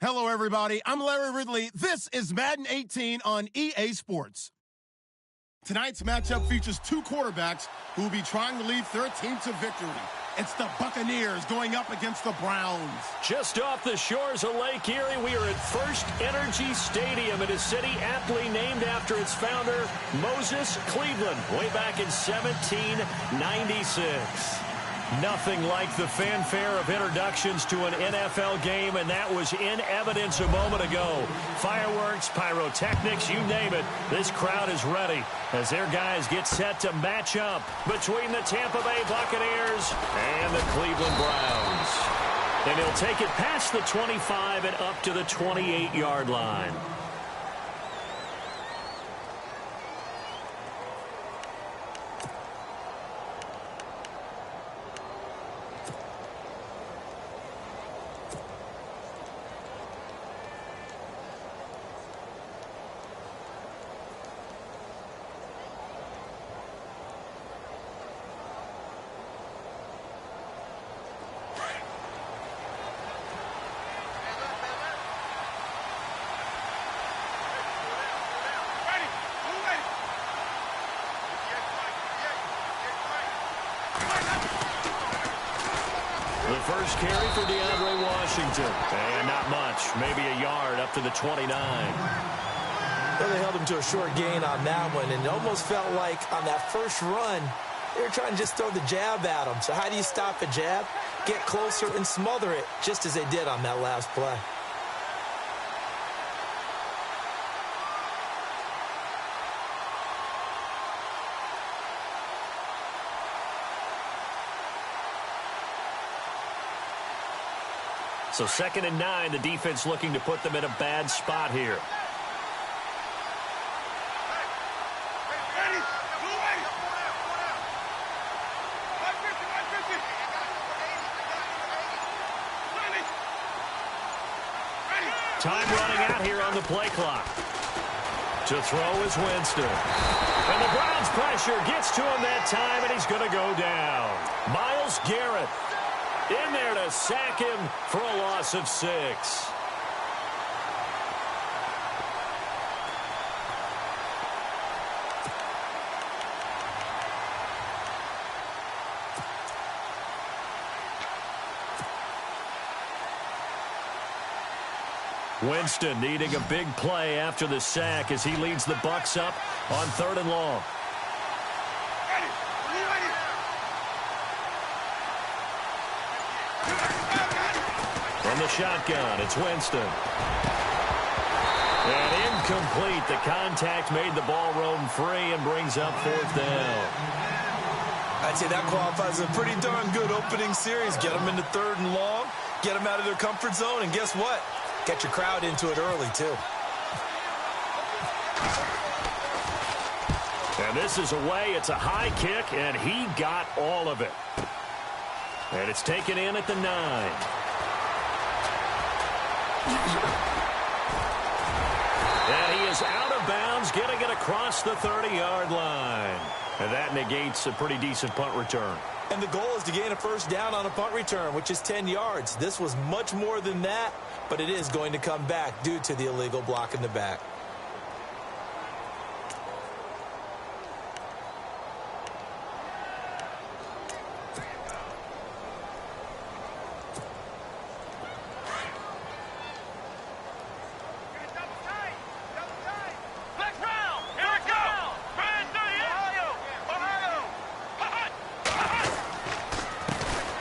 Hello, everybody. I'm Larry Ridley. This is Madden 18 on EA Sports. Tonight's matchup features two quarterbacks who will be trying to lead their team to victory. It's the Buccaneers going up against the Browns. Just off the shores of Lake Erie, we are at First Energy Stadium in a city aptly named after its founder, Moses Cleveland, way back in 1796. Nothing like the fanfare of introductions to an NFL game, and that was in evidence a moment ago. Fireworks, pyrotechnics, you name it. This crowd is ready as their guys get set to match up between the Tampa Bay Buccaneers and the Cleveland Browns. And he'll take it past the 25 and up to the 28-yard line. First carry for DeAndre Washington. And not much. Maybe a yard up to the 29. Well, they held him to a short gain on that one, and it almost felt like on that first run, they were trying to just throw the jab at him. So how do you stop a jab? Get closer and smother it, just as they did on that last play. So 2nd and 9, the defense looking to put them in a bad spot here. Time running out here on the play clock. To throw is Winston. And the Browns pressure gets to him that time, and he's going to go down. Myles Garrett in there to sack him for a loss of 6. Winston needing a big play after the sack as he leads the Bucs up on 3rd and long. From the shotgun, it's Winston. And incomplete. The contact made the ball roam free and brings up 4th down. I'd say that qualifies a pretty darn good opening series. Get them into 3rd and long, get them out of their comfort zone, and guess what? Get your crowd into it early, too. And this is away. It's a high kick, and he got all of it. And it's taken in at the 9. And he is out of bounds, getting it across the 30-yard line. And that negates a pretty decent punt return. And the goal is to gain a first down on a punt return, which is 10 yards. This was much more than that, but it is going to come back due to the illegal block in the back.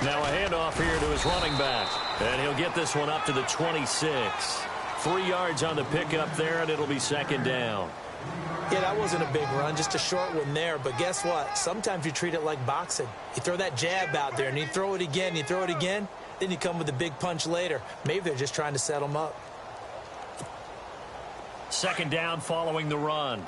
Now a handoff here to his running back. And he'll get this one up to the 26. 3 yards on the pickup there, and it'll be 2nd down. Yeah, that wasn't a big run, just a short one there. But guess what? Sometimes you treat it like boxing. You throw that jab out there, and you throw it again, you throw it again, then you come with a big punch later. Maybe they're just trying to set them up. 2nd down following the run.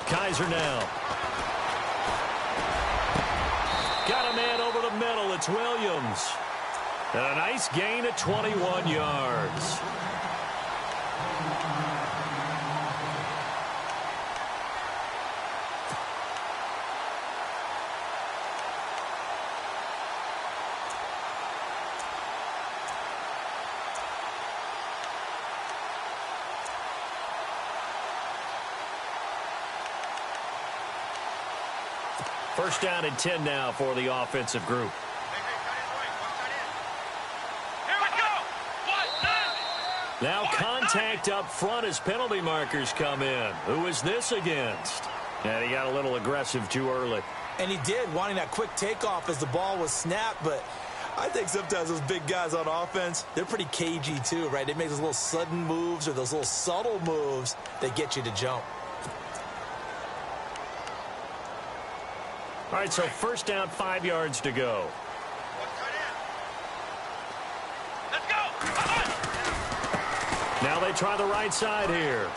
Kaiser now. Got a man over the middle. It's Williams. And a nice gain at 21 yards. First down and 10 now for the offensive group. Now contact up front as penalty markers come in. Who is this against? And he got a little aggressive too early. And he did, wanting that quick takeoff as the ball was snapped. But I think sometimes those big guys on offense, they're pretty cagey too, right? They make those little sudden moves or those little subtle moves that get you to jump. All right, so first down, 5 yards to go. Now they try the right side here.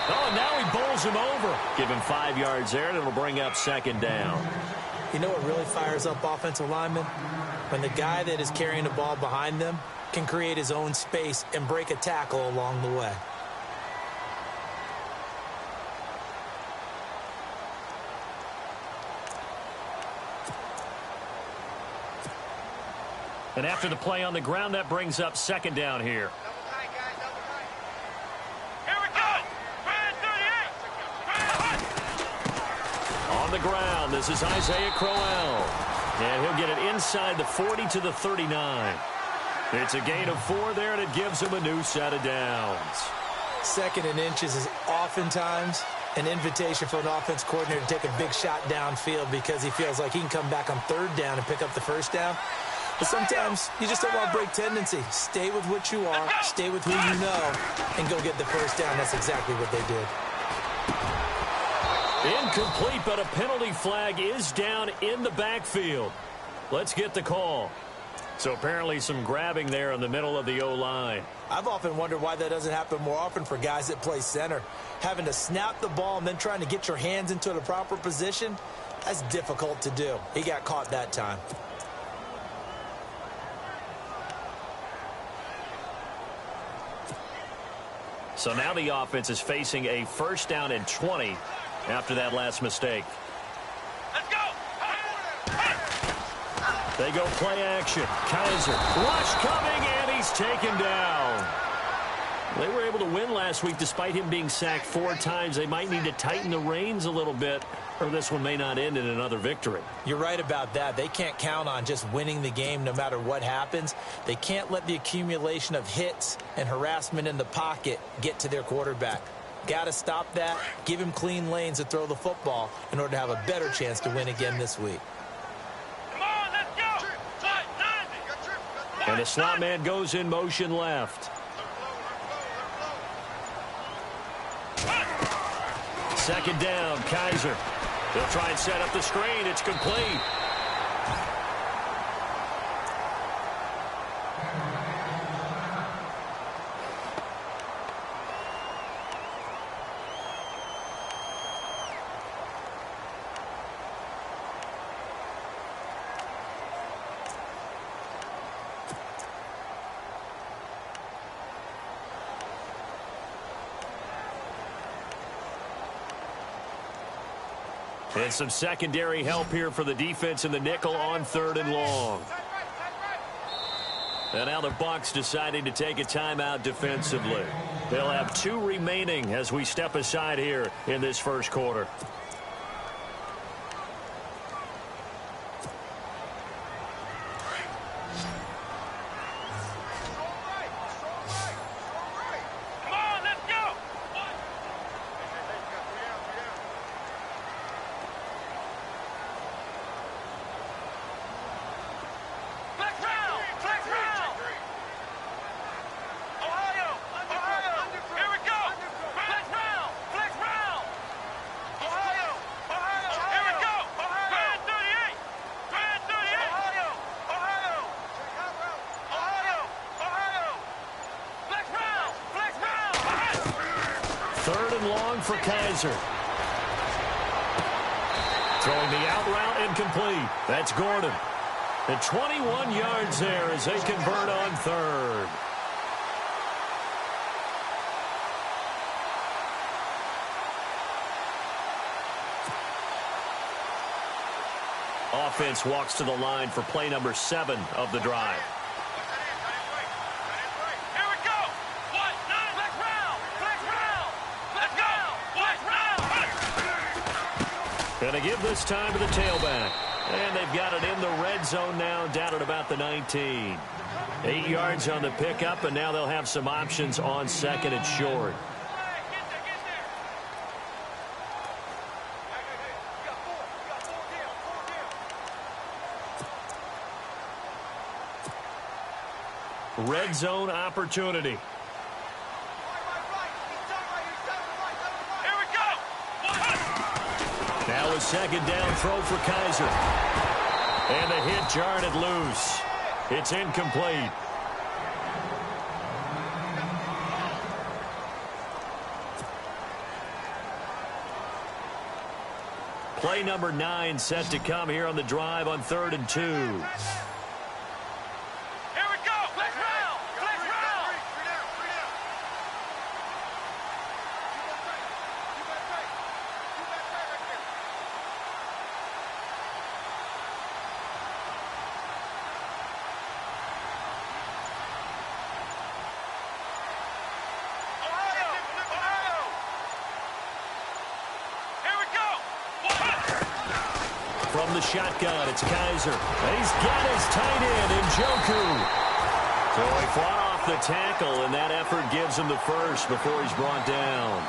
Oh, and now he bowls him over. Give him 5 yards there, and it'll bring up second down. You know what really fires up offensive linemen? When the guy that is carrying the ball behind them can create his own space and break a tackle along the way. And after the play on the ground, that brings up second down here. On the ground, this is Isaiah Crowell. And he'll get it inside the 40 to the 39. It's a gain of 4 there, and it gives him a new set of downs. Second and inches is oftentimes an invitation for an offense coordinator to take a big shot downfield because he feels like he can come back on third down and pick up the first down. But sometimes you just don't want to break tendency. Stay with what you are, stay with who you know, and go get the first down. That's exactly what they did. Incomplete, but a penalty flag is down in the backfield. Let's get the call. So apparently some grabbing there in the middle of the O-line. I've often wondered why that doesn't happen more often for guys that play center. Having to snap the ball and then trying to get your hands into the proper position, that's difficult to do. He got caught that time. So now the offense is facing a first down and 20 after that last mistake. Let's go! They go play action. Kaiser, rush coming, and he's taken down. They were able to win last week despite him being sacked 4 times. They might need to tighten the reins a little bit, or this one may not end in another victory. You're right about that. They can't count on just winning the game no matter what happens. They can't let the accumulation of hits and harassment in the pocket get to their quarterback. Got to stop that, give him clean lanes to throw the football in order to have a better chance to win again this week. Come on, let's go! And the slot man goes in motion left. Second down, Kaiser. They'll try and set up the screen. It's complete. And some secondary help here for the defense in the nickel on 3rd and long. And now the Bucs deciding to take a timeout defensively. They'll have 2 remaining as we step aside here in this first quarter. For Kaiser. Throwing the out route incomplete. That's Gordon. And 21 yards there as they convert on 3rd. Offense walks to the line for play number 7 of the drive. Going to give this time to the tailback. And they've got it in the red zone now, down at about the 19. 8 yards on the pickup, and now they'll have some options on second and short. Red zone opportunity. Here we go. Now a second down throw for Kaiser. And the hit jarred it loose. It's incomplete. Play number 9 set to come here on the drive on 3rd and 2. From the shotgun, it's Kaiser. He's got his tight end, Njoku. So he fought off the tackle, and that effort gives him the first before he's brought down.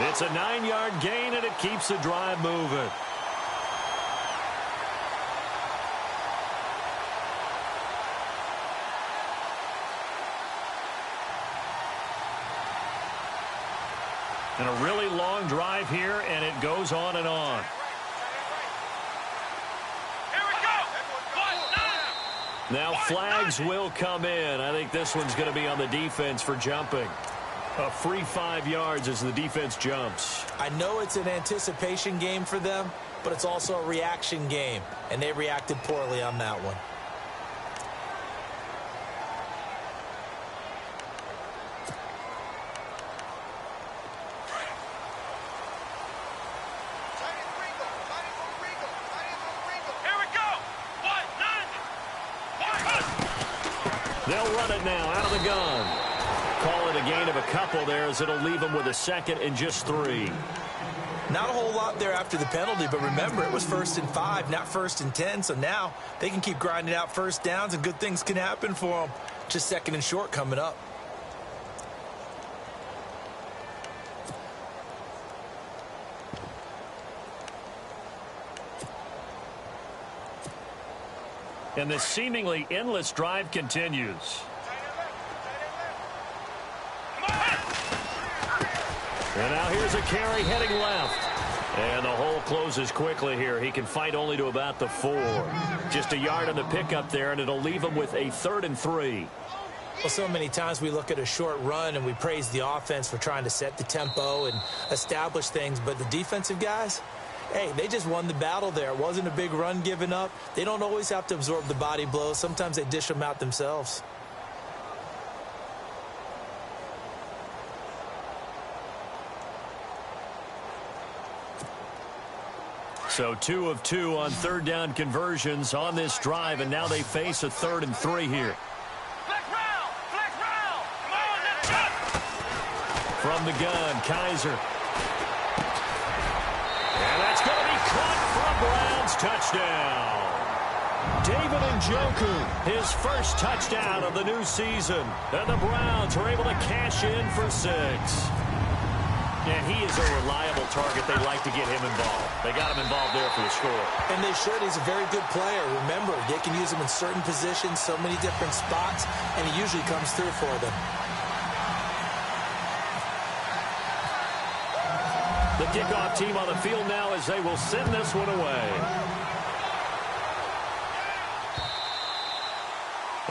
It's a 9-yard gain, and it keeps the drive moving. And a really long drive here, and it goes on and on. Now flags will come in. I think this one's going to be on the defense for jumping. A free 5 yards as the defense jumps. I know it's an anticipation game for them, but it's also a reaction game, and they reacted poorly on that one. They'll run it now out of the gun. Call it a gain of a couple there as it'll leave them with a second and just 3. Not a whole lot there after the penalty, but remember, it was 1st and 5, not 1st and 10, so now they can keep grinding out first downs and good things can happen for them. Just 2nd and short coming up. And this seemingly endless drive continues. And now here's a carry heading left. And the hole closes quickly here. He can fight only to about the 4. Just a yard on the pickup there, and it'll leave him with a 3rd and 3. Well, so many times we look at a short run and we praise the offense for trying to set the tempo and establish things, but the defensive guys, hey, they just won the battle there. It wasn't a big run given up. They don't always have to absorb the body blows. Sometimes they dish them out themselves. So 2 of 2 on 3rd down conversions on this drive, and now they face a 3rd and 3 here. From the gun, Kaiser. And that's going to be caught for a Browns touchdown. David Njoku, his first touchdown of the new season. And the Browns are able to cash in for 6. And he is a reliable target. They like to get him involved. They got him involved there for the score. And they should. He's a very good player. Remember, they can use him in certain positions, so many different spots, and he usually comes through for them. The kickoff team on the field now as they will send this one away.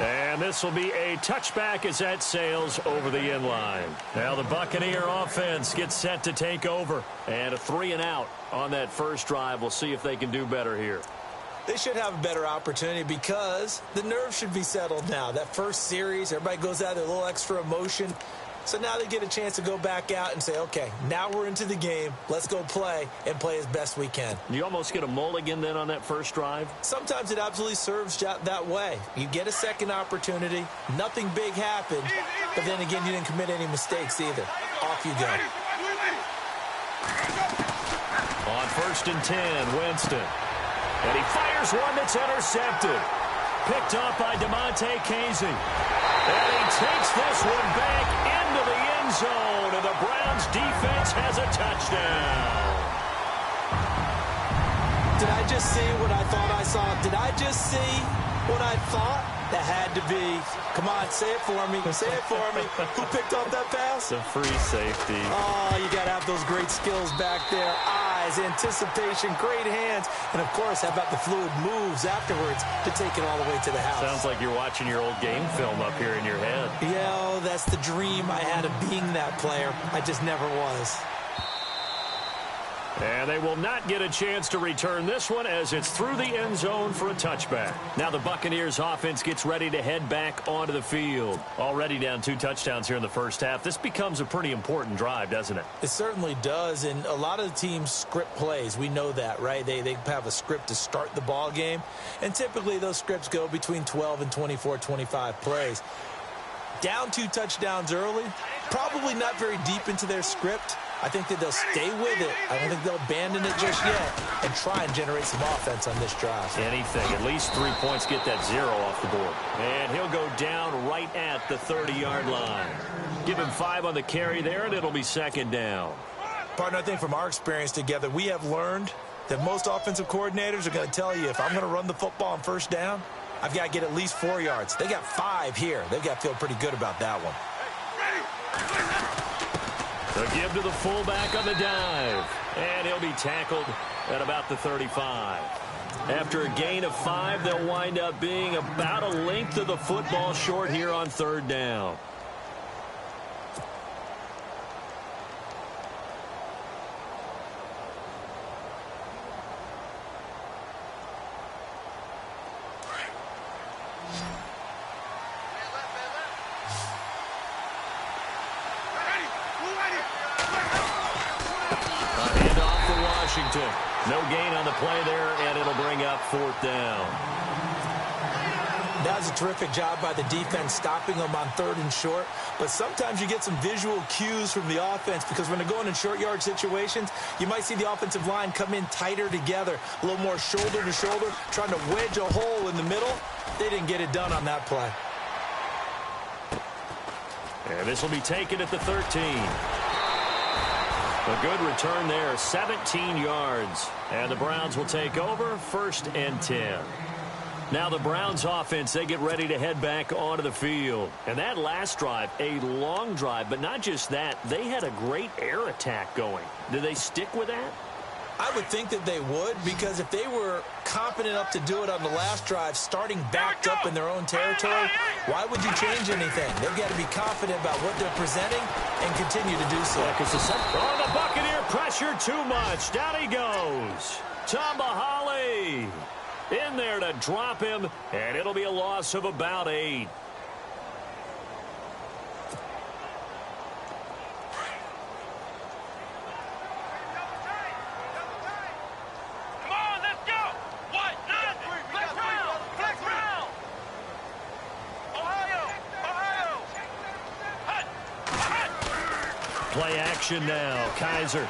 And this will be a touchback as that sails over the end line. Now the Buccaneer offense gets set to take over. And a 3 and out on that first drive. We'll see if they can do better here. They should have a better opportunity because the nerves should be settled now. That first series, everybody goes out there, a little extra emotion. So now they get a chance to go back out and say, okay, now we're into the game. Let's go play and play as best we can. You almost get a mulligan then on that first drive? Sometimes it absolutely serves that way. You get a second opportunity. Nothing big happened. But then again, you didn't commit any mistakes either. Off you go. On 1st 1st and 10, Winston. And he fires one that's intercepted. Picked off by DeMonte Casey. And he takes this one back into the end zone, and the Browns defense has a touchdown. Did I just see what I thought I saw? Did I just see what I thought? That had to be. Come on, say it for me. Say it for me. Who picked off that pass? The free safety. Oh, you got to have those great skills back there. Eyes, anticipation, great hands. And, of course, how about the fluid moves afterwards to take it all the way to the house? Sounds like you're watching your old game film up here in your head. Yeah, that's the dream I had of being that player. I just never was. And they will not get a chance to return this one as it's through the end zone for a touchback. Now the Buccaneers offense gets ready to head back onto the field. Already down 2 touchdowns here in the first half. This becomes a pretty important drive, doesn't it? It certainly does, and a lot of the teams script plays. We know that, right? They have a script to start the ball game, and typically those scripts go between 12 and 24, 25 plays. Down 2 touchdowns early, probably not very deep into their script. I think that they'll stay with it. I don't think they'll abandon it just yet and try and generate some offense on this drive. Anything. At least 3 points, get that 0 off the board. And he'll go down right at the 30-yard line. Give him 5 on the carry there, and it'll be 2nd down. Partner, I think from our experience together, we have learned that most offensive coordinators are going to tell you, if I'm going to run the football on 1st down, I've got to get at least 4 yards. They got 5 here. They've got to feel pretty good about that one. The give to the fullback on the dive. And he'll be tackled at about the 35. After a gain of 5, they'll wind up being about a length of the football short here on 3rd down. No gain on the play there, and it'll bring up 4th down. That was a terrific job by the defense stopping them on 3rd and short. But sometimes you get some visual cues from the offense because when they're going in short yard situations, you might see the offensive line come in tighter together, a little more shoulder to shoulder, trying to wedge a hole in the middle. They didn't get it done on that play. And this will be taken at the 13. A good return there, 17 yards. And the Browns will take over, 1st and 10. Now the Browns offense, they get ready to head back onto the field. And that last drive, a long drive, but not just that, they had a great air attack going. Do they stick with that? I would think that they would, because if they were confident enough to do it on the last drive, starting backed up in their own territory, why would you change anything? They've got to be confident about what they're presenting and continue to do so. The Buccaneer pressure too much. Down he goes. Tambahali in there to drop him, and it'll be a loss of about 8. Play action now. Kaiser.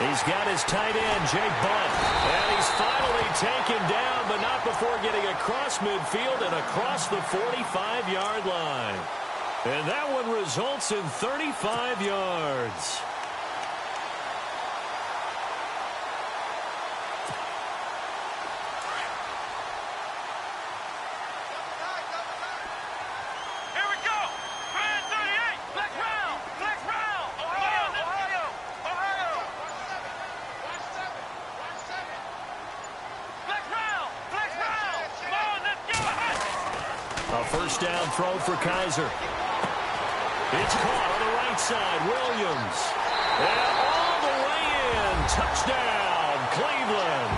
He's got his tight end, Jake Bunt. And he's finally taken down, but not before getting across midfield and across the 45-yard line. And that one results in 35 yards. First down throw for Kaiser. It's caught on the right side. Williams. And all the way in. Touchdown, Cleveland.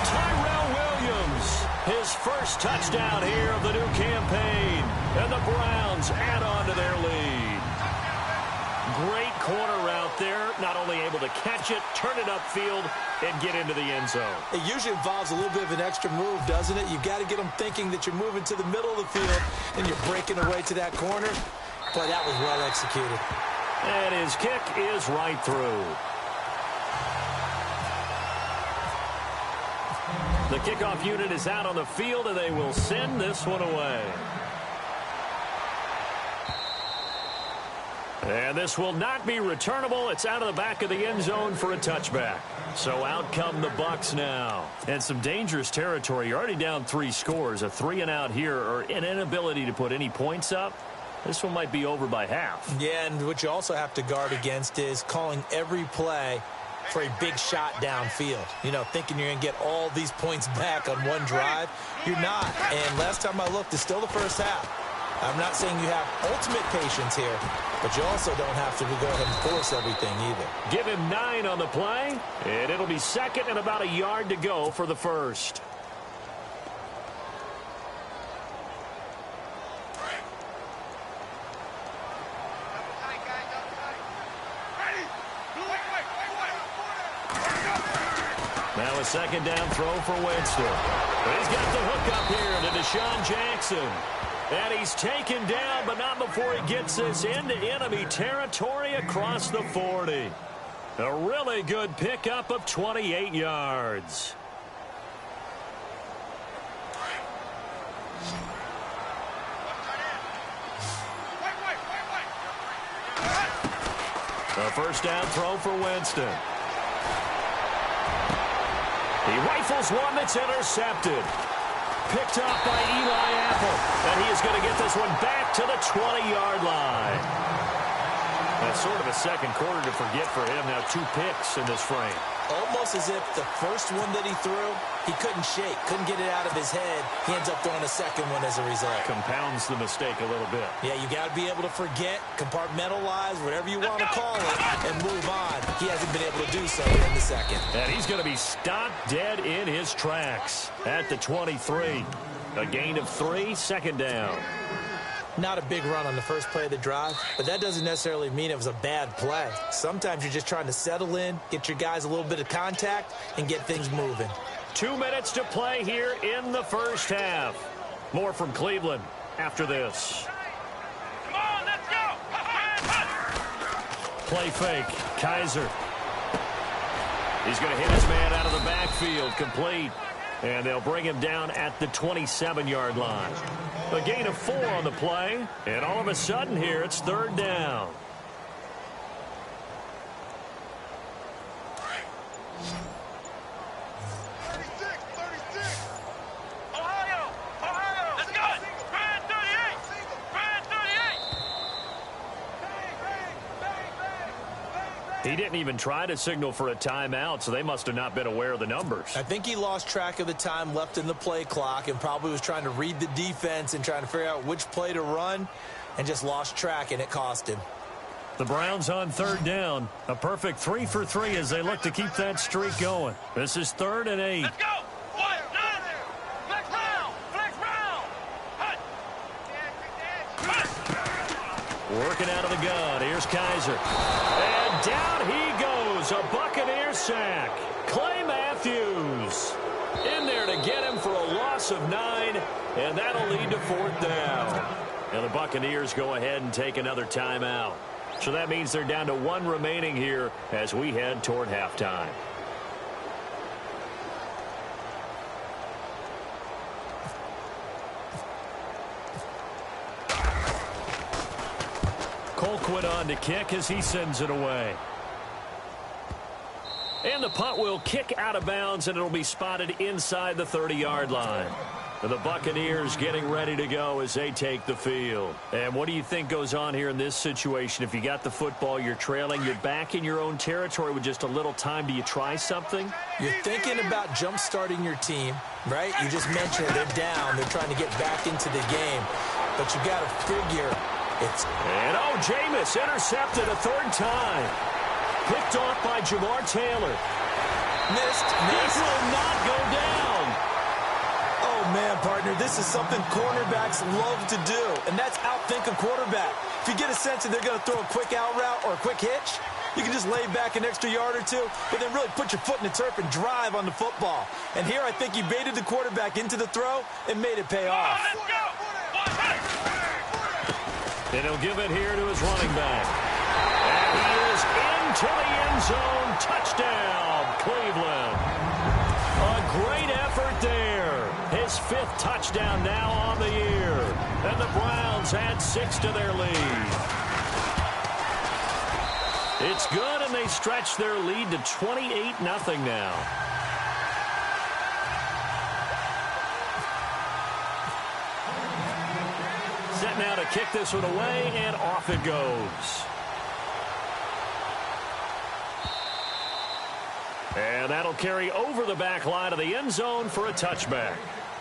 Tyrell Williams. His first touchdown here of the new campaign. And the Browns add on to their lead. Great corner route there. Not only able to catch it, turn it upfield, and get into the end zone. It usually involves a little bit of an extra move, doesn't it? You've got to get them thinking that you're moving to the middle of the field and you're breaking away to that corner. Boy, that was well executed. And his kick is right through. The kickoff unit is out on the field, and they will send this one away. And this will not be returnable. It's out of the back of the end zone for a touchback. So out come the Bucs now. And some dangerous territory. You're already down 3 scores. A 3-and-out here, or an inability to put any points up. This one might be over by half. Yeah, and what you also have to guard against is calling every play for a big shot downfield. You know, thinking you're going to get all these points back on one drive. You're not. And last time I looked, it's still the first half. I'm not saying you have ultimate patience here, but you also don't have to go ahead and force everything either. Give him 9 on the play, and it'll be second and about a yard to go for the first. Now a second down throw for Winston. But he's got the hook up here to Deshaun Jackson. And he's taken down, but not before he gets this into enemy territory across the 40. A really good pickup of 28 yards. A first down throw for Winston. He rifles one that's intercepted. Picked off by Eli Apple. And he is going to get this one back to the 20-yard line. That's sort of a second quarter to forget for him. Now 2 picks in this frame. Almost as if the first one that he threw, he couldn't shake, couldn't get it out of his head. He ends up throwing a second one as a result. Compounds the mistake a little bit. Yeah, you got to be able to forget, compartmentalize, whatever you want to call it, and move on. He hasn't been able to do so in the second. And he's going to be stopped dead in his tracks at the 23. A gain of 3, second down. Not a big run on the first play of the drive, but that doesn't necessarily mean it was a bad play. Sometimes you're just trying to settle in, get your guys a little bit of contact, and get things moving. 2 minutes to play here in the first half. More from Cleveland after this. Come on, let's go! Play fake. Kaiser. He's going to hit his man out of the backfield. Complete. And they'll bring him down at the 27-yard line. A gain of 4 on the play. And all of a sudden here, it's third down. Ohio! Let's go! Brand 38! Brand 38! He didn't even try to signal for a timeout, so they must have not been aware of the numbers. I think he lost track of the time left in the play clock and probably was trying to read the defense and trying to figure out which play to run and just lost track, and it cost him. The Browns on third down. A perfect 3 for 3 as they look to keep that streak going. This is 3rd and 8. Let's go! Flex round! Flex round! Working out of the gun. Here's Kaiser. And down he goes. A Buccaneer sack. Clay Matthews in there to get him for a loss of 9. And that'll lead to 4th down. And the Buccaneers go ahead and take another timeout. So that means they're down to 1 remaining here as we head toward halftime. Colquitt on to kick as he sends it away. And the punt will kick out of bounds, and it'll be spotted inside the 30-yard line. And the Buccaneers getting ready to go as they take the field. And what do you think goes on here in this situation? If you got the football, you're trailing, you're back in your own territory with just a little time. Do you try something? You're thinking about jump-starting your team, right? You just mentioned they're down. They're trying to get back into the game. But you got to figure it's... And, oh, Jameis intercepted a 3rd time. Picked off by Jamar Taylor. Missed. This will not go down. Oh, man, partner, this is something cornerbacks love to do, and that's outthink a quarterback. If you get a sense that they're going to throw a quick out route or a quick hitch, you can just lay back an extra yard or 2, but then really put your foot in the turf and drive on the football. And here I think he baited the quarterback into the throw and made it pay off. Let's go! And he'll give it here to his running back. And he is into the end zone. Touchdown, Cleveland. A great effort effort there. His 5th touchdown now on the year. And the Browns add 6 to their lead. It's good, and they stretch their lead to 28-0 now. Set now to kick this one away, and off it goes. And that'll carry over the back line of the end zone for a touchback.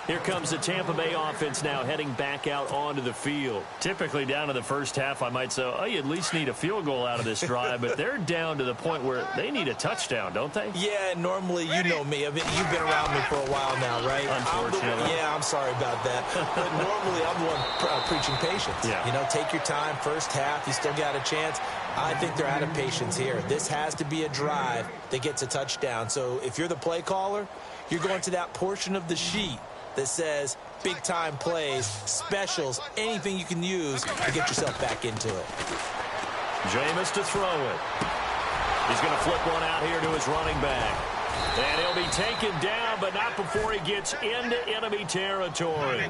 Here comes the Tampa Bay offense now heading back out onto the field. Typically down to the first half, I might say, oh, you at least need a field goal out of this drive, but they're down to the point where they need a touchdown, don't they? Yeah, normally, you know me. You've been around me for a while now, right? Unfortunately. I'm sorry about that. But normally, I'm the one preaching patience. Yeah. You know, take your time, first half, you still got a chance. I think they're out of patience here. This has to be a drive that gets a touchdown. So if you're the play caller, you're going to that portion of the sheet that says big-time plays, specials, anything you can use to get yourself back into it. Jameis to throw it. He's going to flip one out here to his running back. And he'll be taken down, but not before he gets into enemy territory.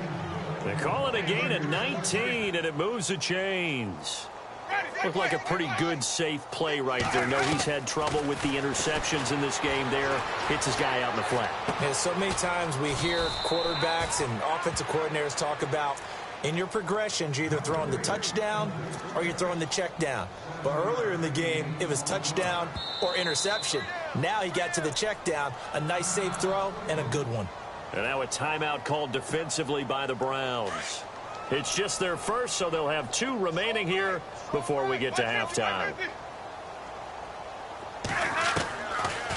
They call it a gain of 19, and it moves the chains. Looked like a pretty good, safe play right there. No, he's had trouble with the interceptions in this game there. Hits his guy out in the flat. And so many times we hear quarterbacks and offensive coordinators talk about in your progressions, you're either throwing the touchdown or you're throwing the check down. But earlier in the game, it was touchdown or interception. Now he got to the check down, a nice safe throw, and a good one. And now a timeout called defensively by the Browns. It's just their first, so they'll have 2 remaining here before we get to halftime.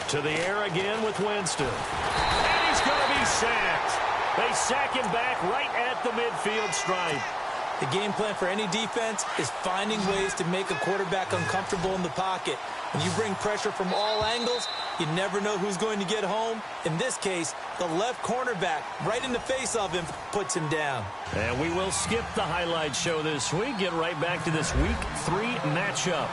To the air again with Winston. And he's going to be sacked. They sack him back right at the midfield stripe. The game plan for any defense is finding ways to make a quarterback uncomfortable in the pocket. When you bring pressure from all angles, you never know who's going to get home. In this case, the left cornerback, right in the face of him, puts him down. And we will skip the highlight show this week. Get right back to this Week 3 matchup.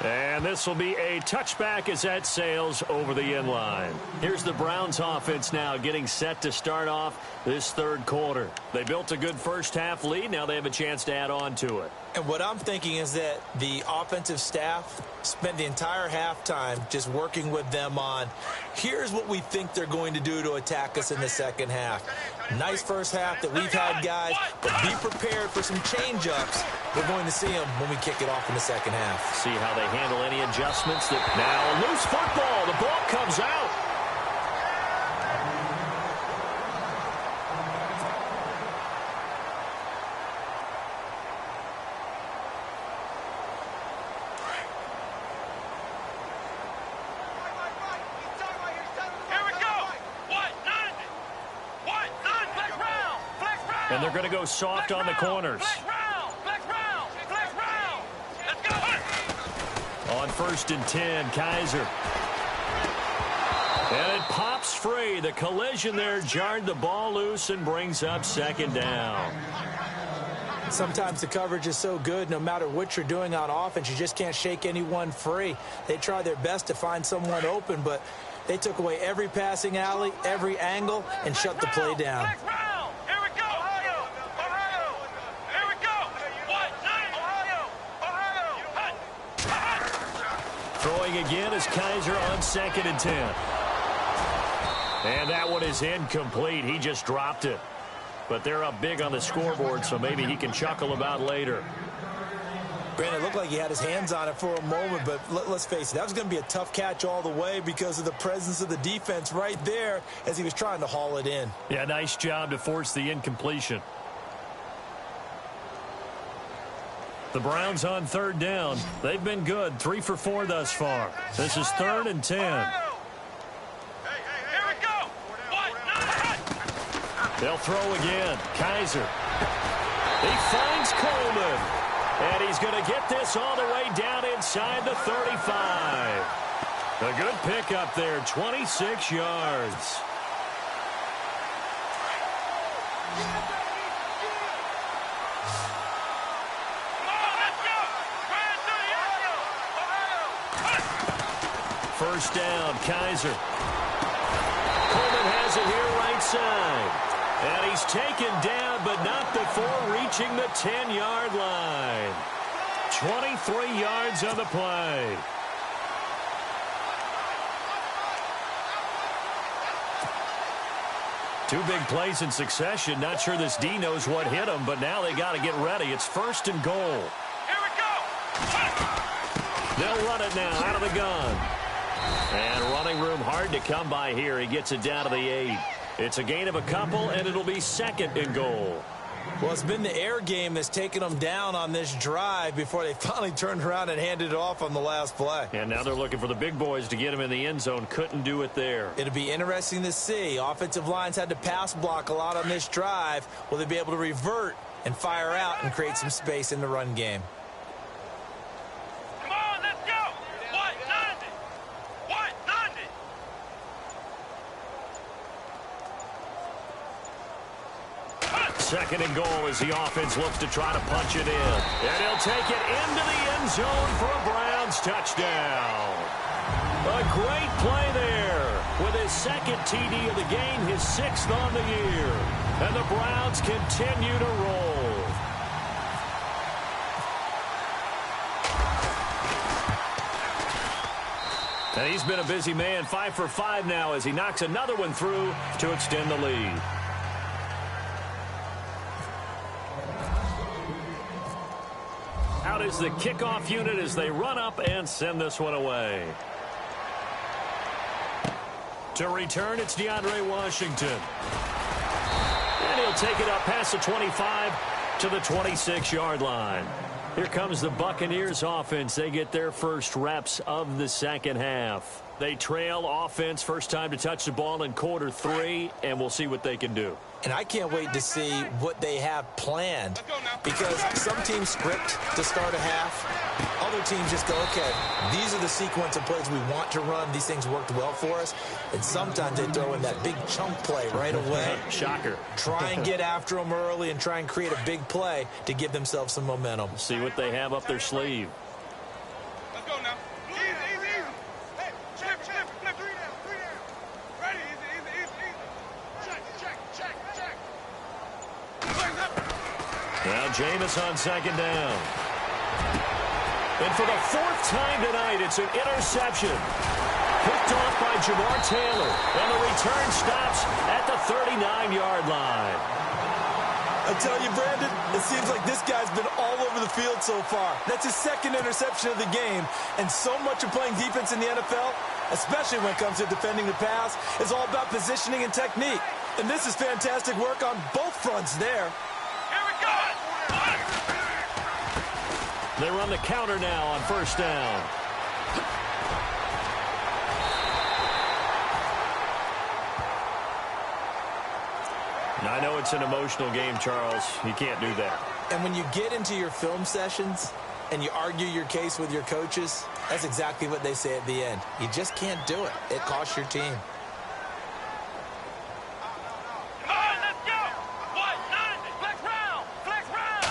And this will be a touchback as that sails over the end line. Here's the Browns offense now getting set to start off this third quarter. They built a good first half lead. Now they have a chance to add on to it. And what I'm thinking is that the offensive staff spent the entire halftime just working with them on, here's what we think they're going to do to attack us in the second half. Nice first half that we've had, guys, but be prepared for some change-ups. We're going to see them when we kick it off in the second half. See how they handle any adjustments. Now, loose football. The ball comes out. And they're going to go soft on the corners. On 1st and 10, Kaiser. And it pops free. The collision there jarred the ball loose and brings up 2nd down. Sometimes the coverage is so good, no matter what you're doing on offense, you just can't shake anyone free. They try their best to find someone open, but they took away every passing alley, every angle, and shut the play down. Throwing again is Kaiser on 2nd and 10. And that one is incomplete. He just dropped it. But they're up big on the scoreboard, so maybe he can chuckle about later. Brandon, it looked like he had his hands on it for a moment, but let's face it, that was going to be a tough catch all the way because of the presence of the defense right there as he was trying to haul it in. Yeah, nice job to force the incompletion. The Browns on 3rd down. They've been good, 3 for 4 thus far. This is 3rd and 10. They'll throw again. Kaiser. He finds Coleman. And he's going to get this all the way down inside the 35. A good pickup there, 26 yards. first down. Kaiser. Coleman has it here right side. And he's taken down, but not before reaching the 10-yard line. 23 yards on the play. Two big plays in succession. Not sure this D knows what hit him, but now they got to get ready. It's 1st and goal. Here we go. They'll run it now out of the gun. And running room hard to come by here. He gets it down to the 8. It's a gain of a couple, and it'll be 2nd and goal. Well, it's been the air game that's taken them down on this drive before they finally turned around and handed it off on the last play. And now they're looking for the big boys to get him in the end zone. Couldn't do it there. It'll be interesting to see. Offensive lines had to pass block a lot on this drive. Will they be able to revert and fire out and create some space in the run game? Come on, let's go. 190. 190. 2nd and goal as the offense looks to try to punch it in. And he'll take it into the end zone for a Browns touchdown. A great play there with his 2nd TD of the game, his 6th on the year. And the Browns continue to roll. And he's been a busy man, 5 for 5 now as he knocks another one through to extend the lead. Out is the kickoff unit as they run up and send this one away. To return, it's DeAndre Washington. And he'll take it up past the 25 to the 26-yard line. Here comes the Buccaneers offense. They get their first reps of the second half. They trail offense first time to touch the ball in quarter 3, and we'll see what they can do. And I can't wait to see what they have planned, because some teams script to start a half. Other teams just go, okay, these are the sequence of plays we want to run. These things worked well for us. And sometimes they throw in that big chunk play right away. Shocker. Try and get after them early and try and create a big play to give themselves some momentum. See what they have up their sleeve. Let's go now. Easy, easy, easy. Hey, flip, flip, flip. 3 down, 3 down. Ready, easy, easy, easy, easy. Check, check, check, check. Now Jameis on 2nd down. And for the 4th time tonight, it's an interception. Picked off by Jamar Taylor. And the return stops at the 39-yard line. I tell you, Brandon, it seems like this guy's been all over the field so far. That's his 2nd interception of the game. And so much of playing defense in the NFL, especially when it comes to defending the pass, is all about positioning and technique. And this is fantastic work on both fronts there. Here we go. They run the counter now on 1st down. Now, I know it's an emotional game, Charles. You can't do that. And when you get into your film sessions and you argue your case with your coaches, that's exactly what they say at the end. You just can't do it. It costs your team. Come on, let's go. 190. Flex round. Flex round.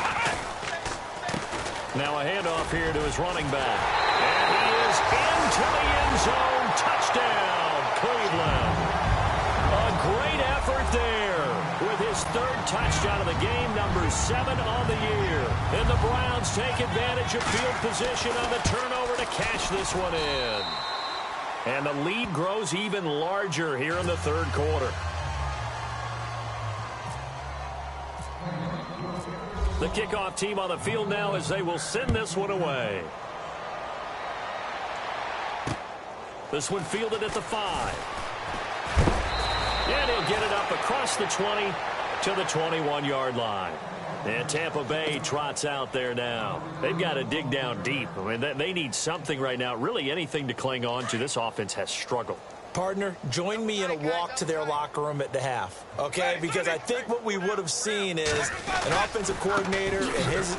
Now a handoff here to his running back. And he is into the end zone. Touchdown, Cleveland. A great effort there with his 3rd touchdown of the game, number 7 on the year. And the Browns take advantage of field position on the turnover to cash this one in. And the lead grows even larger here in the 3rd quarter. The kickoff team on the field now as they will send this one away. This one fielded at the 5. And he'll get it up across the 20 to the 21-yard line. And Tampa Bay trots out there now. They've got to dig down deep. I mean, they need something right now, really anything to cling on to. This offense has struggled. Partner, join me in a walk to their locker room at the half, okay? Because I think what we would have seen is an offensive coordinator and his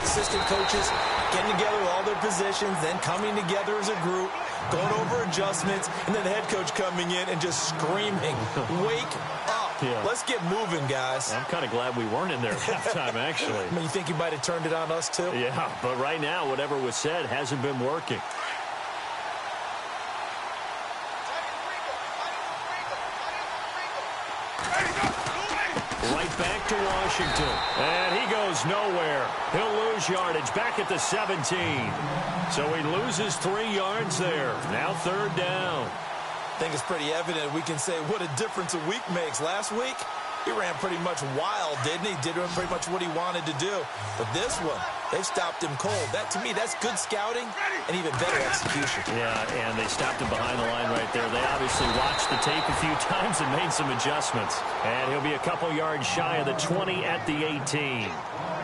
assistant coaches getting together with all their positions, then coming together as a group, going over adjustments, and then the head coach coming in and just screaming, wake up. Yeah. Let's get moving, guys. I'm kind of glad we weren't in there at halftime, actually. I mean, you think he might have turned it on us, too? Yeah, but right now, whatever was said hasn't been working. Right back to Washington. And he goes nowhere. He'll lose yardage back at the 17. So he loses 3 yards there. Now 3rd down. I think it's pretty evident we can say what a difference a week makes. Last week, he ran pretty much wild, didn't he? Did pretty much what he wanted to do. But this one, they've stopped him cold. That, to me, that's good scouting and even better execution. Yeah, and they stopped him behind the line right there. They obviously watched the tape a few times and made some adjustments. And he'll be a couple yards shy of the 20 at the 18.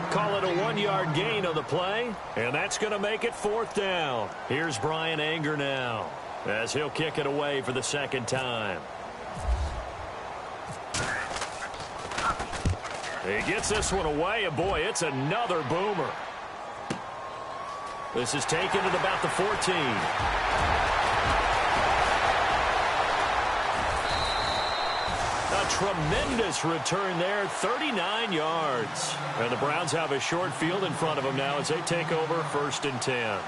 Call it a 1-yard gain on the play, and that's going to make it 4th down. Here's Brian Anger now, as he'll kick it away for the 2nd time. He gets this one away, and boy, it's another boomer. This is taken at about the 14. A tremendous return there, 39 yards. And the Browns have a short field in front of them now as they take over 1st and 10.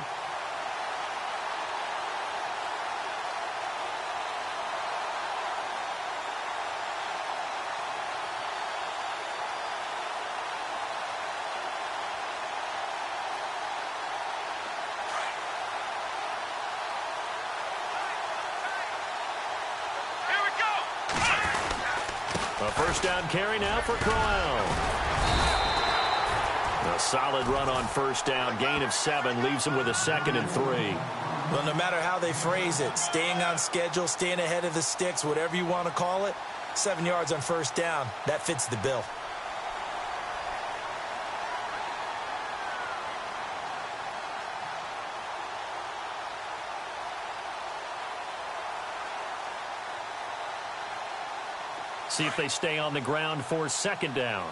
A 1st down carry now for Crowell. A solid run on 1st down. Gain of 7 leaves him with a 2nd and 3. Well, no matter how they phrase it, staying on schedule, staying ahead of the sticks, whatever you want to call it, 7 yards on 1st down, that fits the bill. See if they stay on the ground for 2nd down.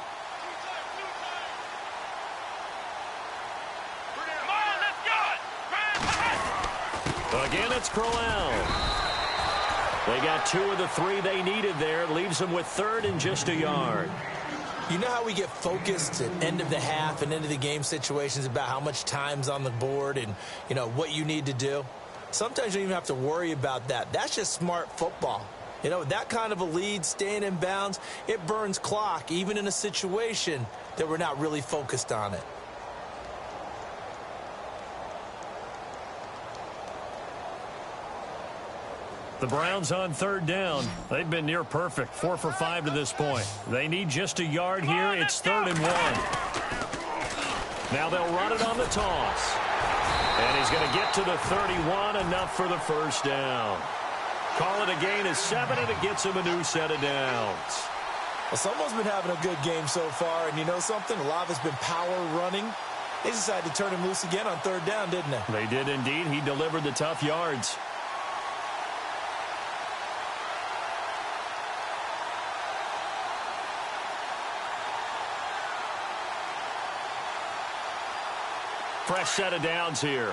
Again, it's Crowell. They got 2 of the 3 they needed there. Leaves them with 3rd and just a yard. You know how we get focused at end of the half and end of the game situations about how much time's on the board and, you know, what you need to do? Sometimes you don't even have to worry about that. That's just smart football. You know, that kind of a lead, staying in bounds, it burns clock, even in a situation that we're not really focused on it. The Browns on 3rd down. They've been near perfect, 4 for 5 to this point. They need just a yard here. It's 3rd and 1. Now they'll run it on the toss. And he's going to get to the 31, enough for the 1st down. Call it a gain of 7, and it gets him a new set of downs. Well, someone's been having a good game so far, and you know something? A lot of it's been power running. They decided to turn him loose again on 3rd down, didn't they? They did indeed. He delivered the tough yards. Fresh set of downs here.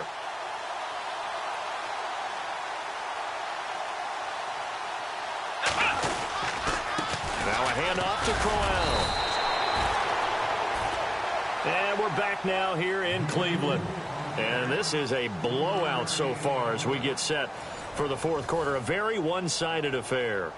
Now a handoff to Crowell. And we're back now here in Cleveland. And this is a blowout so far as we get set for the 4th quarter. A very one-sided affair.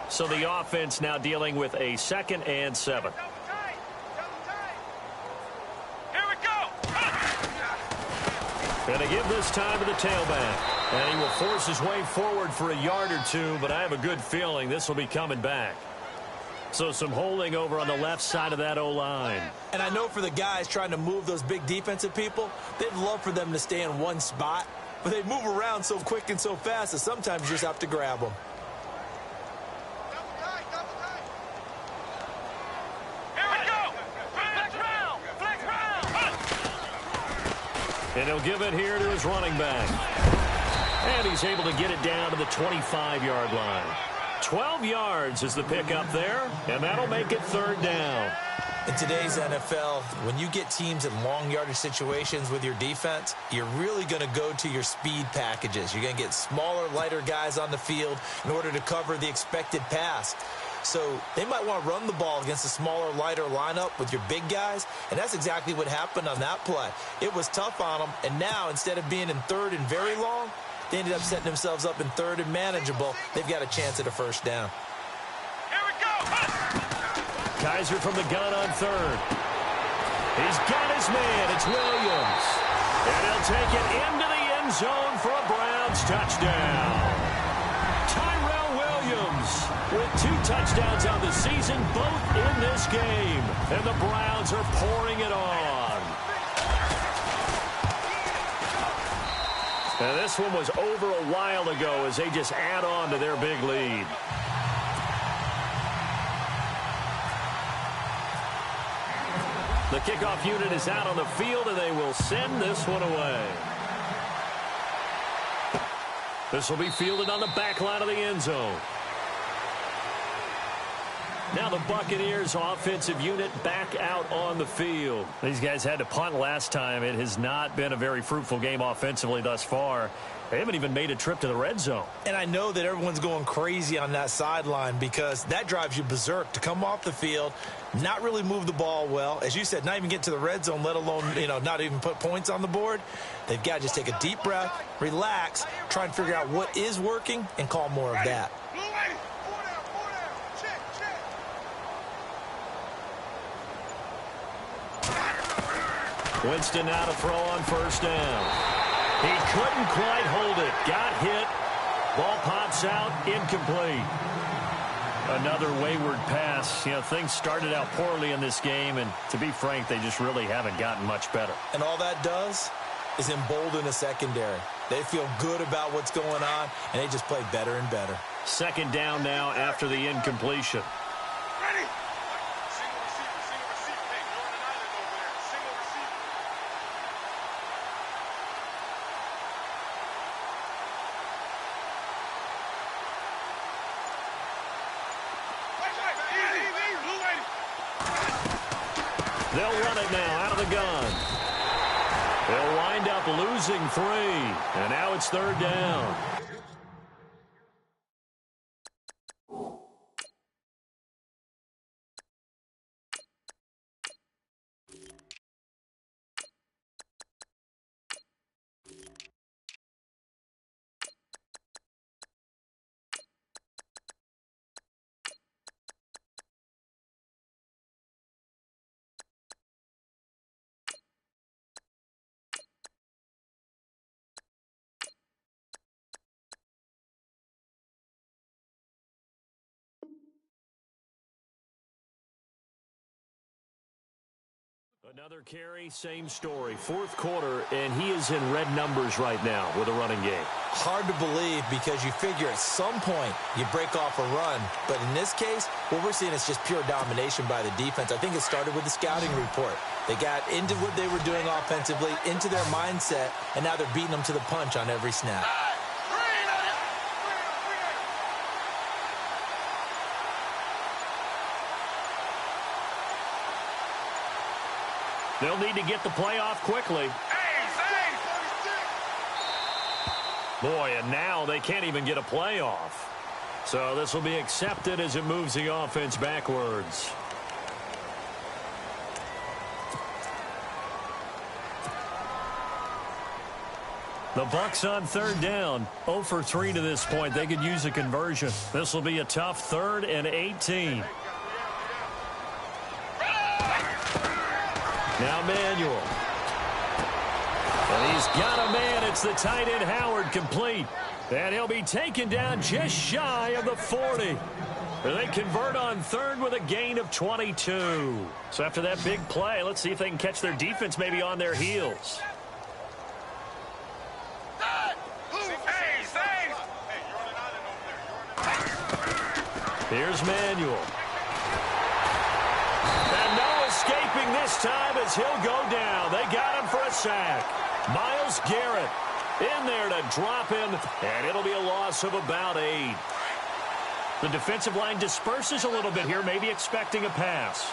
So the offense now dealing with a 2nd and 7. Here we go. Going to give this time to the tailback. And he will force his way forward for a yard or 2, but I have a good feeling this will be coming back. So some holding over on the left side of that O-line. And I know for the guys trying to move those big defensive people, they'd love for them to stay in one spot, but they move around so quick and so fast that sometimes you just have to grab them. And he'll give it here to his running back. And he's able to get it down to the 25-yard line. 12 yards is the pickup there, and that'll make it 3rd down. In today's NFL, when you get teams in long yardage situations with your defense, you're really going to go to your speed packages. You're going to get smaller, lighter guys on the field in order to cover the expected pass. So they might want to run the ball against a smaller, lighter lineup with your big guys, and that's exactly what happened on that play. It was tough on them, and now instead of being in third and very long, they ended up setting themselves up in third and manageable. They've got a chance at a first down. Here we go. Kaiser from the gun on third. He's got his man. It's Williams. And he'll take it into the end zone for a Browns touchdown. Tyrell Williams with 2 touchdowns on the season, both in this game. And the Browns are pouring it on. And this one was over a while ago as they just add on to their big lead. The kickoff unit is out on the field, and they will send this one away. This will be fielded on the back line of the end zone. Now the Buccaneers offensive unit back out on the field. These guys had to punt last time. It has not been a very fruitful game offensively thus far. They haven't even made a trip to the red zone. And I know that everyone's going crazy on that sideline because that drives you berserk to come off the field, not really move the ball well. As you said, not even get to the red zone, let alone, not even put points on the board. They've got to just take a deep breath, relax, try and figure out what is working, and call more of that. Winston now to throw on first down. He couldn't quite hold it. Got hit. Ball pops out. Incomplete. Another wayward pass. Things started out poorly in this game, and to be frank, they just really haven't gotten much better. And all that does is embolden a secondary. They feel good about what's going on, and they just play better and better. Second down now after the incompletion. Ready? Single receiver. Hey, you're on an island over there. Single receiver. Easy. Blue lady. They'll run it now out of the gun. They'll wind up losing 3, and now it's third down. Another carry, same story. Fourth quarter, and he is in red numbers right now with a running game. Hard to believe because you figure at some point you break off a run. But in this case, what we're seeing is just pure domination by the defense. I think it started with the scouting report. They got into what they were doing offensively, into their mindset, and now they're beating them to the punch on every snap. They'll need to get the play off quickly. Boy, and now they can't even get a play off. So this will be accepted as it moves the offense backwards. The Bucs on third down. 0 for 3 to this point. They could use a conversion. This will be a tough 3rd and 18. Now Manuel. And he's got a man. It's the tight end Howard, complete. And he'll be taken down just shy of the 40. They convert on third with a gain of 22. So after that big play, let's see if they can catch their defense maybe on their heels. Here's Manuel. And no escaping this time as he'll go down. They got him for a sack. Myles Garrett in there to drop him, and it'll be a loss of about 8. The defensive line disperses a little bit here, maybe expecting a pass.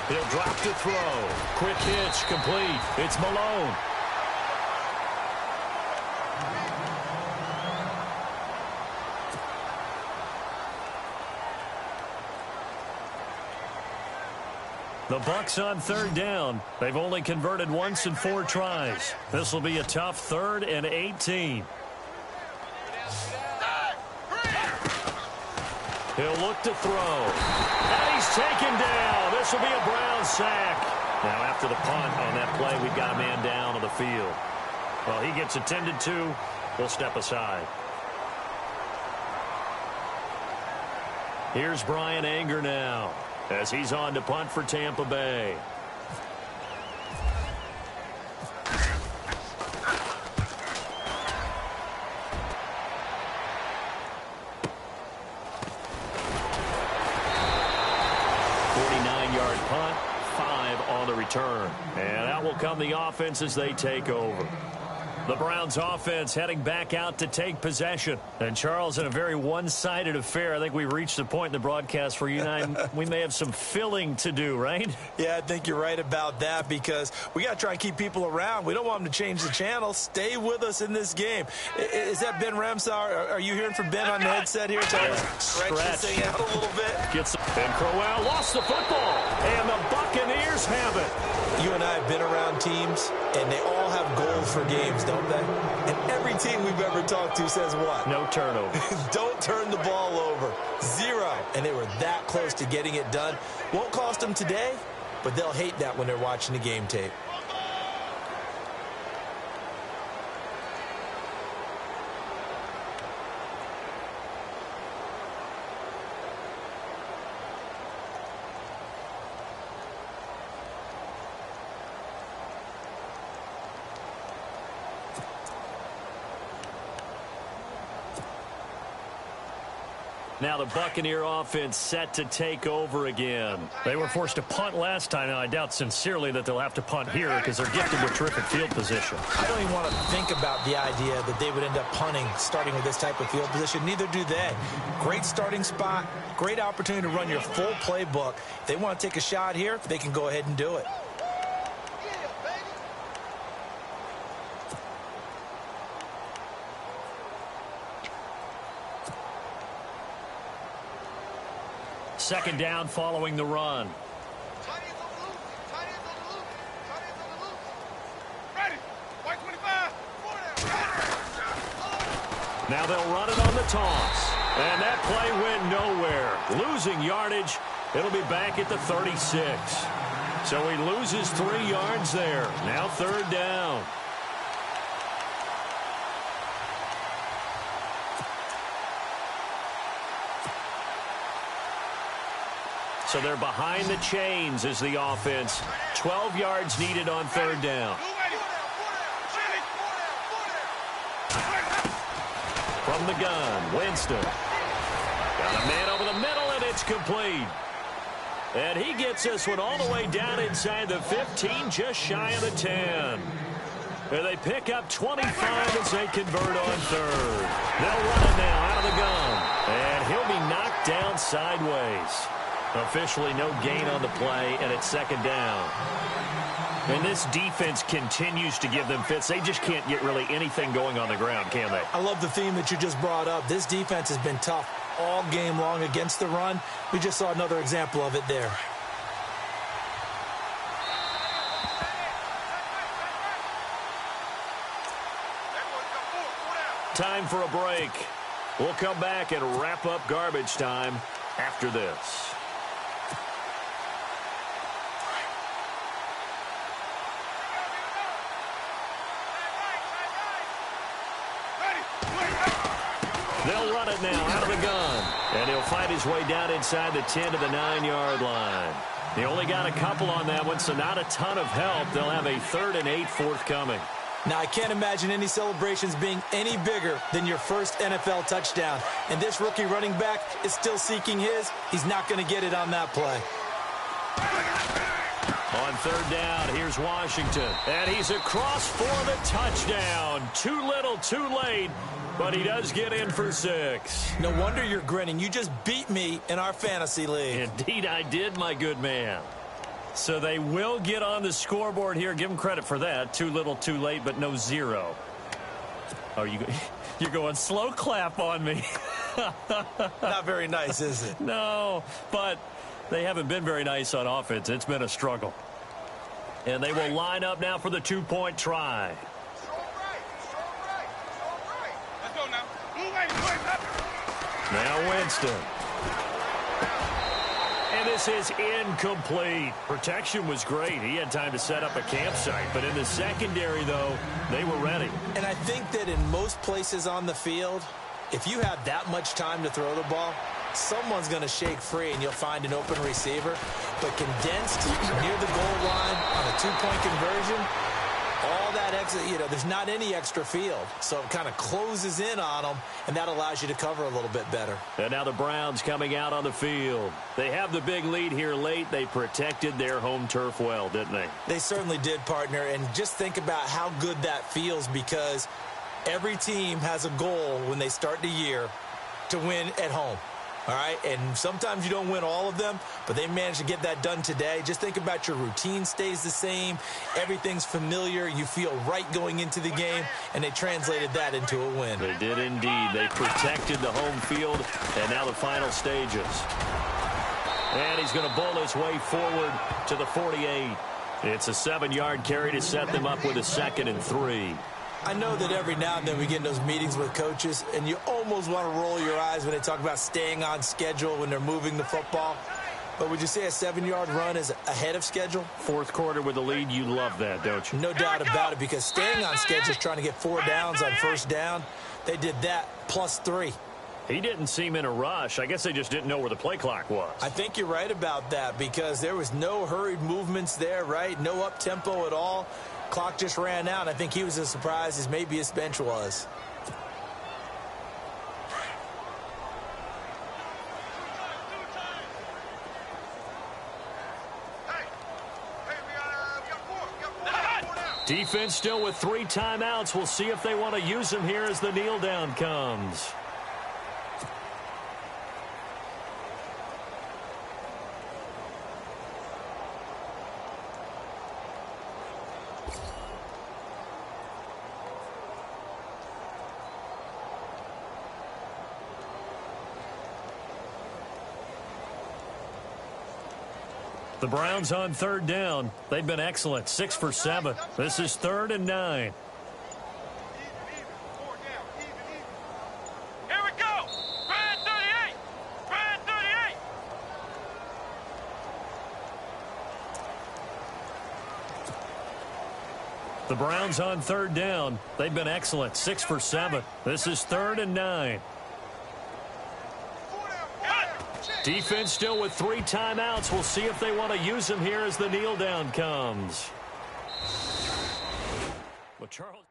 He'll drop to throw. Quick hitch, complete. It's Malone. The Bucks on third down. They've only converted once in 4 tries. This will be a tough 3rd and 18. He'll look to throw. And he's taken down. This will be a Brown sack. Now after the punt on that play, we've got a man down on the field. Well, he gets attended to. We'll step aside. Here's Brian Anger now, as he's on to punt for Tampa Bay. Punt, 5 on the return. And out will come the offense as they take over. The Browns offense heading back out to take possession. And Charles, in a very one-sided affair, I think we've reached the point in the broadcast where you and I, we may have some filling to do, right? Yeah, I think you're right about that because we got to try and keep people around. We don't want them to change the channel. Stay with us in this game. Is that Ben Ramsar? Are you hearing from Ben on the headset here? Tell us stretch this thing out a little bit. And Crowell lost the football, and the Buccaneers have it. You and I have been around teams, and they all have goals for games, don't they? And every team we've ever talked to says what? No turnover. Don't turn the ball over. 0. And they were that close to getting it done. Won't cost them today, but they'll hate that when they're watching the game tape. Now the Buccaneer offense set to take over again. They were forced to punt last time. Now I doubt sincerely that they'll have to punt here because they're gifted with terrific field position. I don't even want to think about the idea that they would end up punting starting with this type of field position. Neither do they. Great starting spot. Great opportunity to run your full playbook. If they want to take a shot here, they can go ahead and do it. Second down following the run. Now they'll run it on the toss. And that play went nowhere. Losing yardage. It'll be back at the 36. So he loses 3 yards there. Now third down. So they're behind the chains as the offense. 12 yards needed on third down. From the gun, Winston. Got a man over the middle, and it's complete. And he gets this one all the way down inside the 15, just shy of the 10. And they pick up 25 as they convert on third. They'll run it now out of the gun. And he'll be knocked down sideways. Officially no gain on the play, and it's second down. And this defense continues to give them fits. They just can't get really anything going on the ground, can they? I love the theme that you just brought up. This defense has been tough all game long against the run. We just saw another example of it there. Time for a break. We'll come back and wrap up garbage time after this. They'll run it now out of the gun. And he'll fight his way down inside the 10 to the 9-yard line. They only got a couple on that one, so not a ton of help. They'll have a 3rd and 8 forthcoming. Now, I can't imagine any celebrations being any bigger than your first NFL touchdown. And this rookie running back is still seeking his. He's not going to get it on that play. On third down, here's Washington. And he's across for the touchdown. Too little, too late. But he does get in for 6. No wonder you're grinning. You just beat me in our fantasy league. Indeed I did, my good man. So they will get on the scoreboard here. Give them credit for that. Too little, too late, but no zero. Oh, you're going slow clap on me. Not very nice, is it? No, but they haven't been very nice on offense. It's been a struggle. And they will line up now for the two-point try. Let's go now. Blue lane, up. Now Winston. And this is incomplete. Protection was great. He had time to set up a campsite. But in the secondary, though, they were ready. And I think that in most places on the field, if you have that much time to throw the ball, someone's going to shake free and you'll find an open receiver. But condensed near the goal line on a two-point conversion, all that extra, there's not any extra field. So it kind of closes in on them, and that allows you to cover a little bit better. And now the Browns coming out on the field. They have the big lead here late. They protected their home turf well, didn't they? They certainly did, partner. And just think about how good that feels, because every team has a goal when they start the year to win at home. All right, and sometimes you don't win all of them, but they managed to get that done today. Just think about your routine stays the same. Everything's familiar. You feel right going into the game, and they translated that into a win. They did indeed. They protected the home field, and now the final stages. And he's going to bowl his way forward to the 48. It's a 7-yard carry to set them up with a 2nd and 3. I know that every now and then we get in those meetings with coaches, and you almost want to roll your eyes when they talk about staying on schedule when they're moving the football. But would you say a 7-yard run is ahead of schedule? Fourth quarter with the lead, you love that, don't you? No doubt about it, because staying on schedule is trying to get 4 downs on first down. They did that plus 3. He didn't seem in a rush. I guess they just didn't know where the play clock was. I think you're right about that, because there was no hurried movements there, right? No up-tempo at all. Clock just ran out. I think he was as surprised as maybe his bench was. Defense still with 3 timeouts. We'll see if they want to use them here as the kneel down comes. The Browns on 3rd down. They've been excellent. 6 for 7. This is 3rd and 9. Here we go. Brand 38. Brand 38. The Browns on 3rd down. They've been excellent. 6 for 7. This is 3rd and 9. Defense still with 3 timeouts. We'll see if they want to use them here as the kneel down comes. Well, Charles.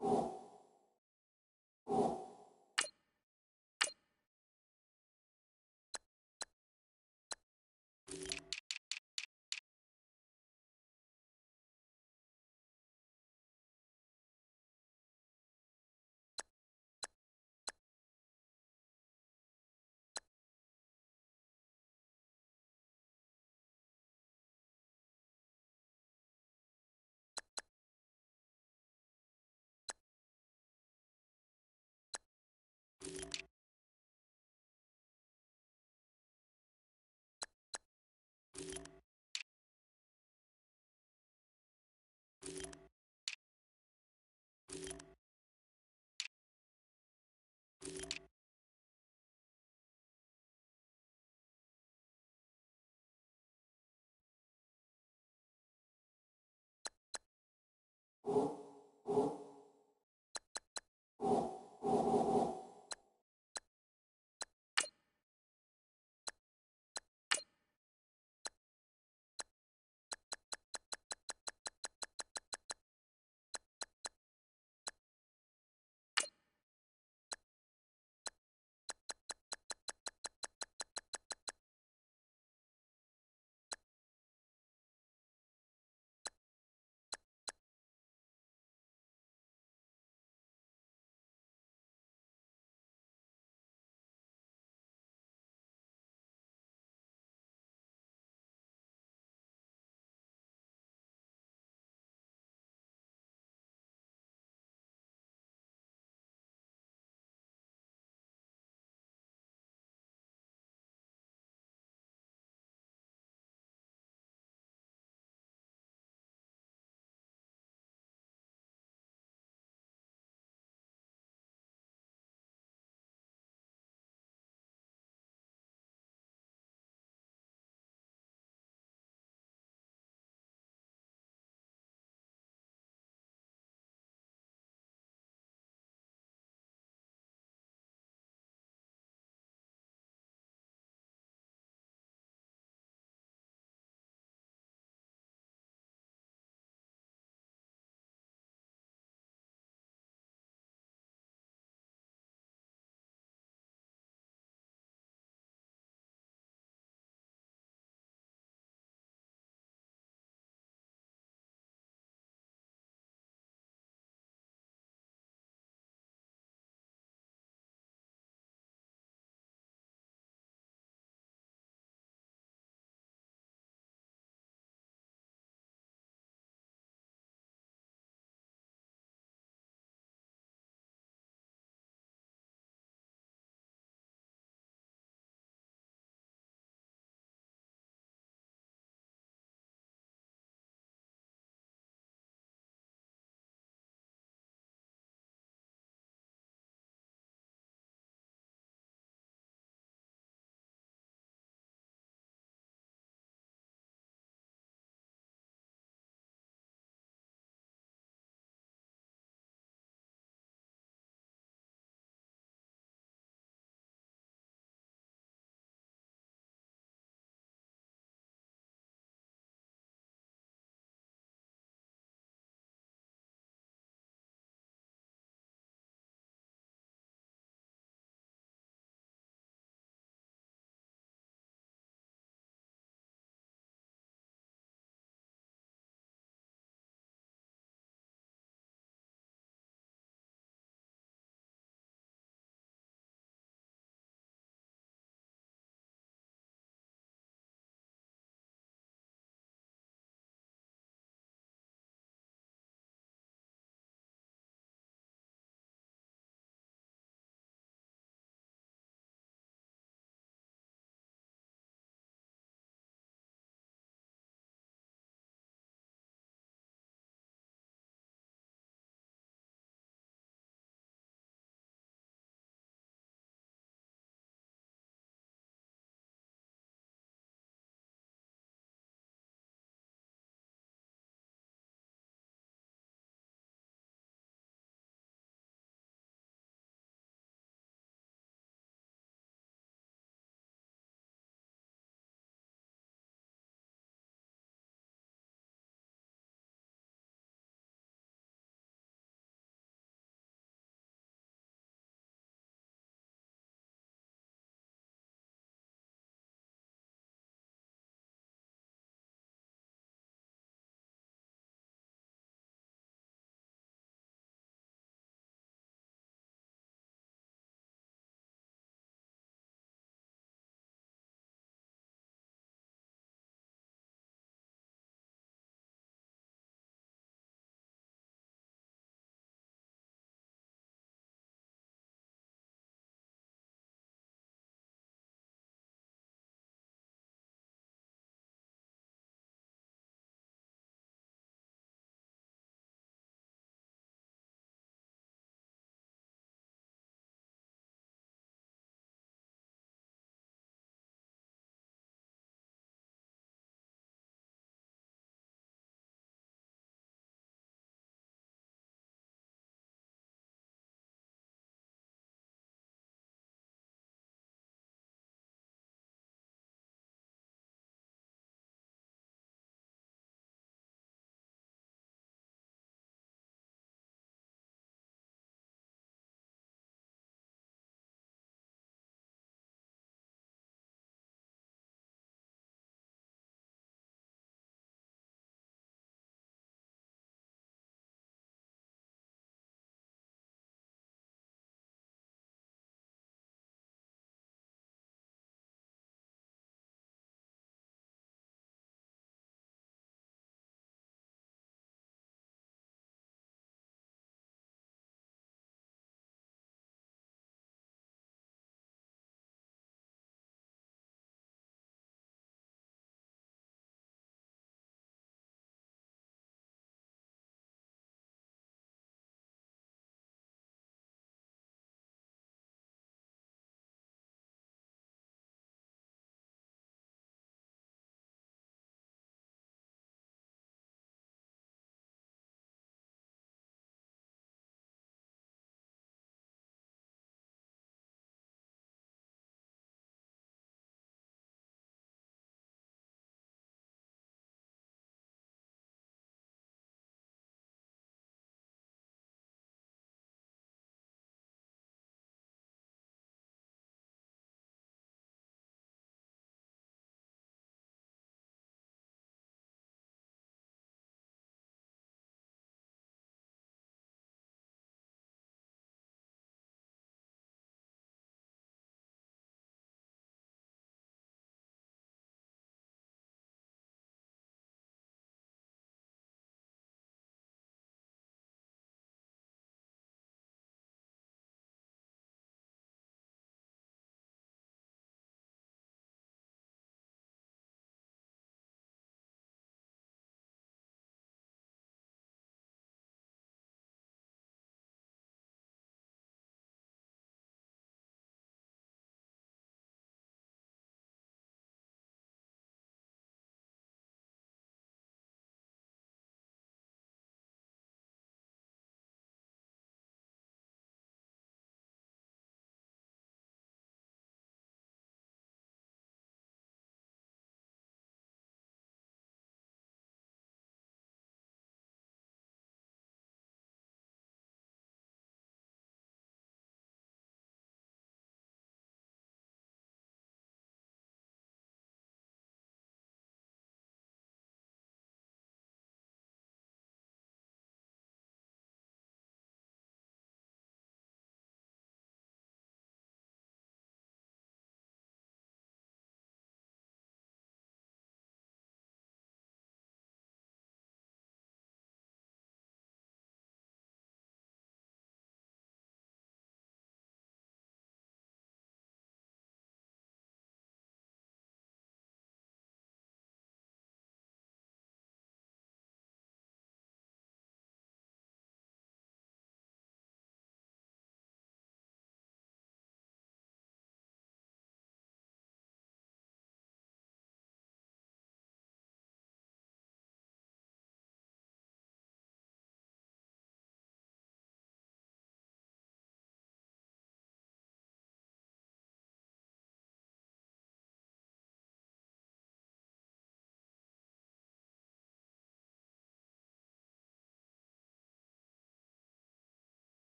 you.